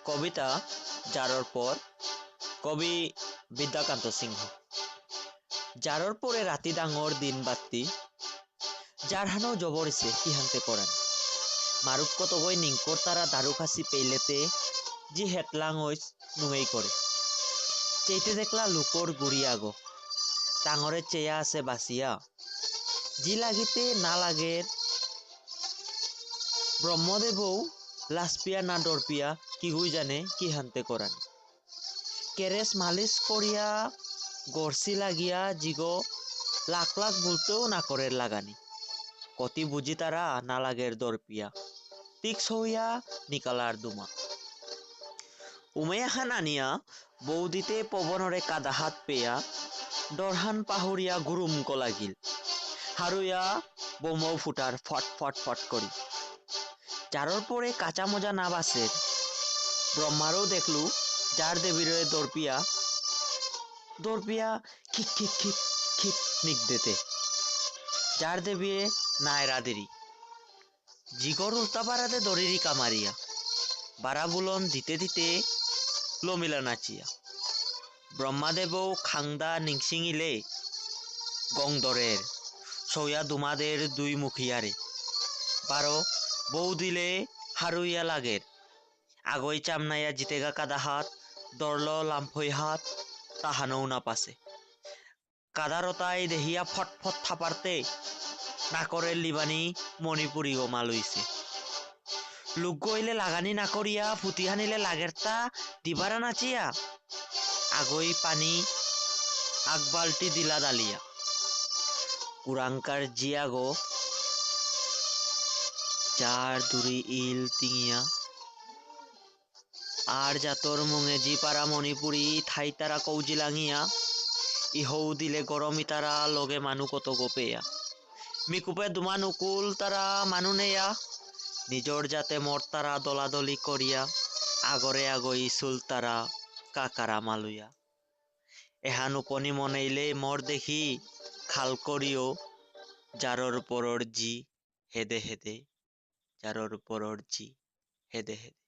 কবিতা যাৰৰ পৰ কবি বিদ্যাকান্ত সিংহ যাৰৰ পরে রাতি ডাঙর দিন বাতি যার হানো জবরছে কিহান্তে করান মারুক কত গই নিংকর তারা দারু খাসি পেইলেতে জি হেতলাং ওই নুঙেই করে চেইতে দেখলা লুকর গুড়ি আগো টাঙরে চেয়া আছে বাসিয়া জি লাগিতে না লাগে ব্রহ্মদেবও লাসপিয়া না ডরপিয়া কিগুই জানে কি হানতে করান কেরেস মালিশ করিয়া গরসি লাগিয়া জিগো লাখ লাখ বলতেও না করে লাগানি কতি বুঝি তারা না লাগের দরপিয়া টিক্স হইয়া নিকালার দুমা উমেয়া খান আনিয়া বৌদিতে পবনরে কাদা হাত পেয়া দরহান পাহরিয়া গুরুমক লাগিল হারুয়া বোমও ফুটার ফট ফট ফট করি যারর পরে কাঁচা মজা না বাসের ব্রহ্মারও দেখলু যার দেবীরে দরপিয়া খিক খিক খিক খিক নিক দেতে যার দেবিয়ে নায়রা দেরি জিগর উল্টা পাড়াতে দরিরি কামারিয়া বারা বুলন দিতে দিতে লমিলা নাচিয়া ব্রহ্মাদেবও খাংদা নিংসিঙিলে গংদরের সৌয়া দুমাদের দুই মুখিয়ারে বারো বউ দিলে হারুইয়া লাগের আগই চামনাইয়া জিতেগা কাদা হাত দরল লাম্ফই হাত তাহানও না পাশে কাদারতাই দেহিয়া ফট ফট থাপারতে নাকরের লিবানি মণিপুরি গোমা লইছে লুক গইলে লাগানি না করিয়া ফুটি হানিলে লাগেরতা দিবারা নাচিয়া আগই পানি আগ বালটি দিলা দালিয়া কুরাঙ্কার জিয়াগো চার দুরি ইল তিঙিয়া আর জাতর মুঙে জি পারা মণিপুরি থাই তারা কৌজি লাঙিয়া ইহৌ দিলে গরমি তারা লগে মানু কত গোপেয়া মিকুপে দুমান উকুল তারা মানু নেয়া নিজর যাতে মর তারা দলাদলি করিয়া আগরে আগই চুল তারা কাকারা মালুয়া এহান উপনি মনেইলে মর দেখি খাল করিও যারর পরর জি হেদে হেদে যারর পরর জি হেদে হেদে।